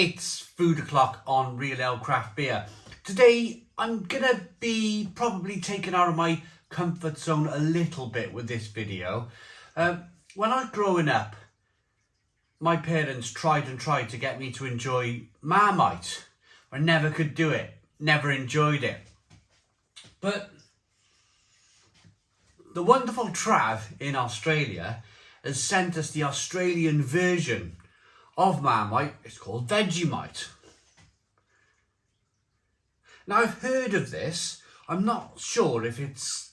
It's Food O'Clock on Real Ale Craft Beer. Today I'm gonna be probably taken out of my comfort zone a little bit with this video. When I was growing up, my parents tried to get me to enjoy Marmite. I never could do it, never enjoyed it. But the wonderful Trav in Australia has sent us the Australian version of Marmite. It's called Vegemite. Now I've heard of this. I'm not sure if it's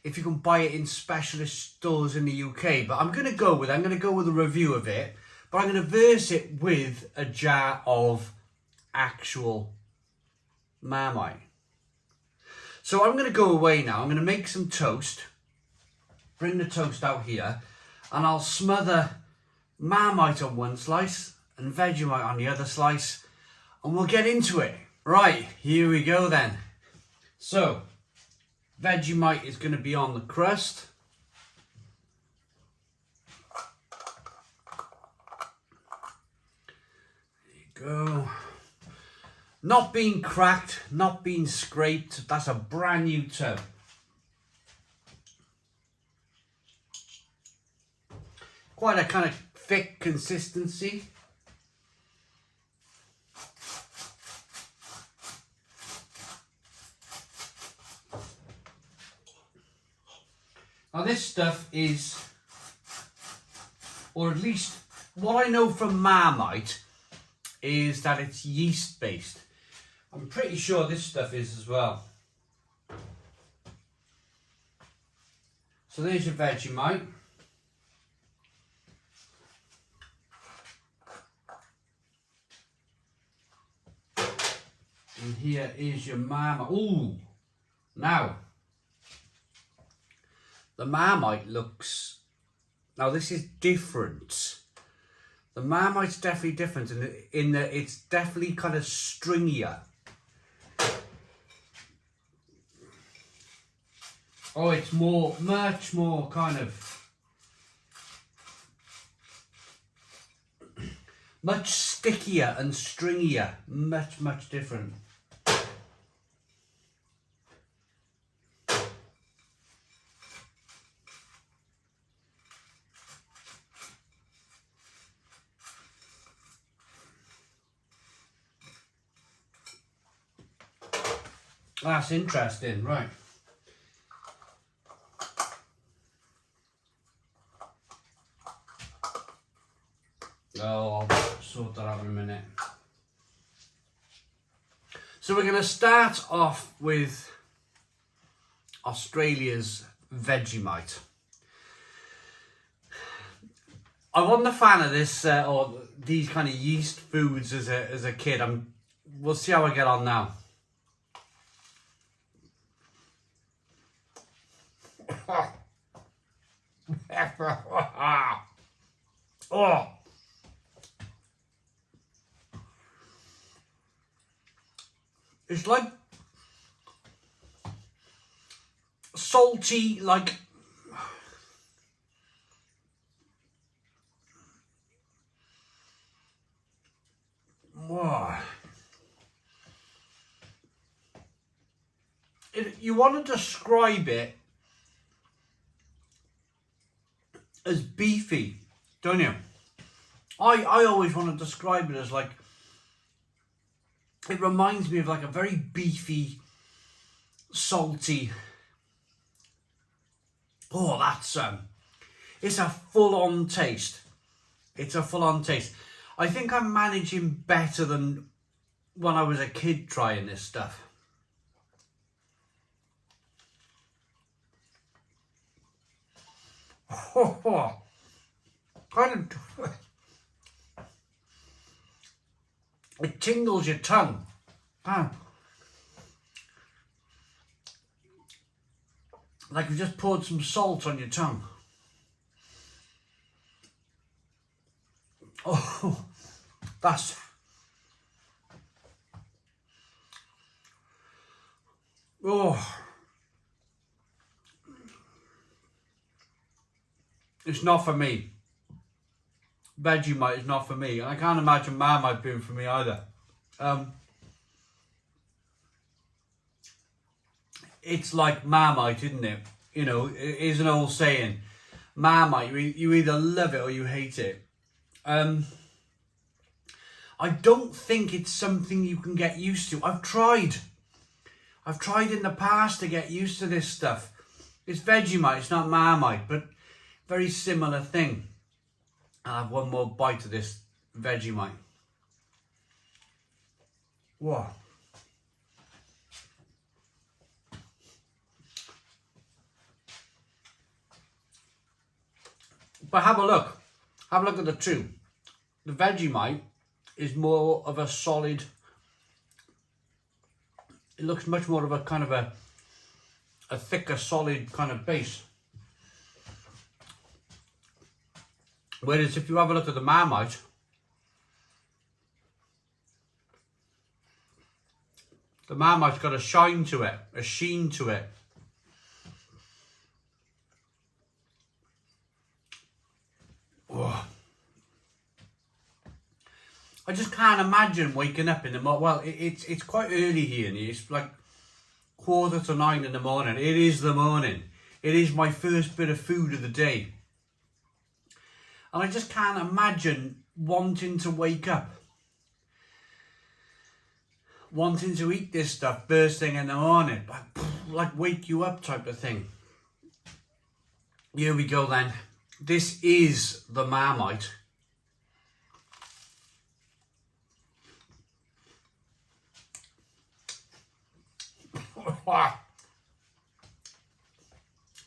if you can buy it in specialist stores in the UK, but I'm gonna go with a review of it, but I'm gonna verse it with a jar of actual Marmite. So I'm gonna go away now. I'm gonna make some toast, bring the toast out here, and I'll smother Marmite on one slice and Vegemite on the other slice, and we'll get into it. Right, here we go then. So, Vegemite is going to be on the crust. There you go. Not being cracked, not being scraped. That's a brand new tub. Quite a kind of thick consistency. Now this stuff is, or at least what I know from Marmite, is that it's yeast based. I'm pretty sure this stuff is as well. So there's your Vegemite. And here is your Marmite. Ooh! Now, the Marmite looks... Now this is different. The Marmite's definitely different in that it's definitely kind of stringier. Oh, it's much more kind of... much stickier and stringier. Much different. That's interesting, right. Oh, I'll sort that out in a minute. So we're going to start off with Australia's Vegemite. I wasn't a fan of this or these kind of yeast foods as a kid. We'll see how I get on now. Oh, it's like salty, like you want to describe it as beefy, don't you? I always want to describe it as like, it reminds me of like a very beefy, salty. Oh, that's it's a full-on taste. It's a full-on taste. I think I'm managing better than when I was a kid trying this stuff. Kind of, it tingles your tongue. Like you just poured some salt on your tongue. Oh, that's... Oh. It's not for me. Vegemite is not for me, and I can't imagine Marmite being for me either. It's like Marmite, isn't it? You know, it is an old saying. Marmite, you either love it or you hate it. I don't think it's something you can get used to. I've tried in the past to get used to this stuff. It's Vegemite, it's not Marmite, but very similar thing. I'll have one more bite of this Vegemite. Whoa. But have a look at the two. The Vegemite is more of a solid, it looks much more of a kind of a thicker, solid kind of base. Whereas if you have a look at the Marmite, the Marmite's got a shine to it, a sheen to it. Oh. I just can't imagine waking up in the morning. Well, it's quite early here, and it's like 8:45 in the morning. It is the morning. It is my first bit of food of the day. And I just can't imagine wanting to wake up, wanting to eat this stuff first thing in the morning, like wake you up type of thing. Here we go then. This is the Marmite.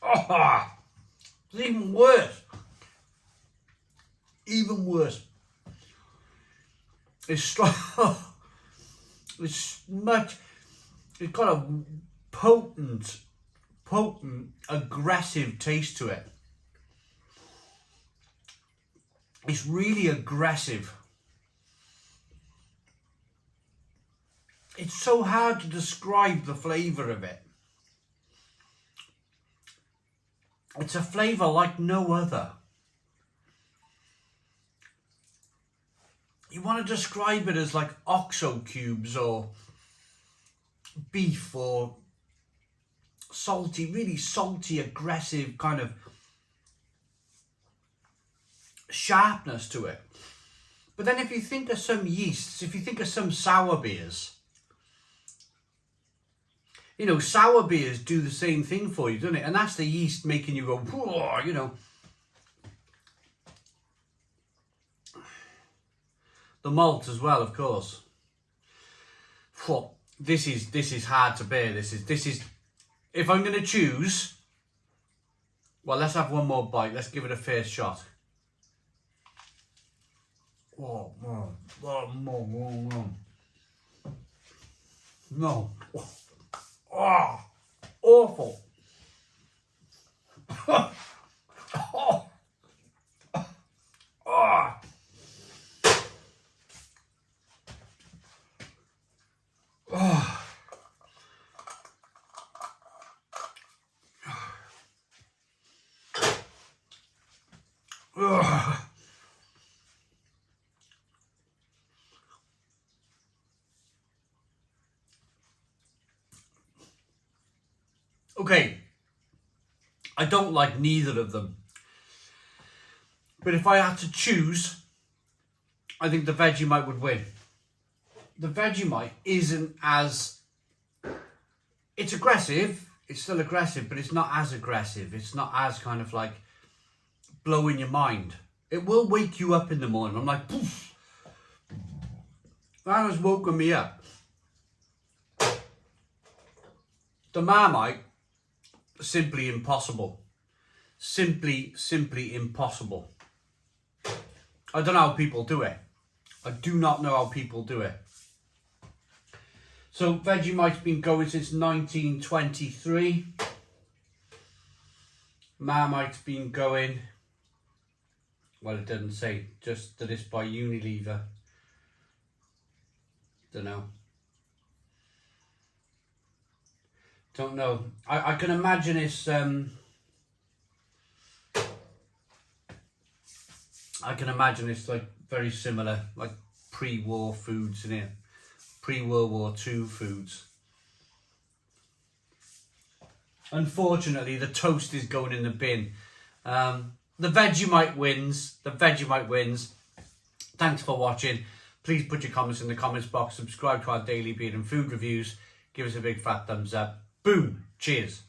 Oh, it's even worse. Even worse. It's strong. It's got a potent, aggressive taste to it. It's really aggressive. It's so hard to describe the flavour of it. It's a flavour like no other. You want to describe it as like OXO cubes or beef or salty, really salty, aggressive kind of sharpness to it. But then if you think of some yeasts, if you think of some sour beers, you know, sour beers do the same thing for you, don't it? And that's the yeast making you go, whoa, you know. The malt as well, of course. Whoa, this is hard to bear. This is. If I'm going to choose, well, let's have one more bite. Let's give it a fair shot. Oh, no. Oh, awful. Oh. Oh. Oh. Oh. Okay, I don't like neither of them. But if I had to choose, I think the Vegemite would win. The Vegemite isn't as... It's aggressive, it's still aggressive, but it's not as aggressive. It's not as kind of like blowing your mind. It will wake you up in the morning. I'm like, poof. That has woken me up. The Marmite, simply impossible. Simply impossible. I don't know how people do it. I do not know how people do it. So Vegemite's been going since 1923. Marmite's been going, well, it doesn't say, just that it's by Unilever. Don't know. Don't know. I can imagine it's I can imagine it's like very similar, like pre-war foods in it, pre-World War II foods. Unfortunately, the toast is going in the bin. The Vegemite wins. The Vegemite wins. Thanks for watching. Please put your comments in the comments box. Subscribe to our daily beer and food reviews. Give us a big fat thumbs up. Boom. Cheers.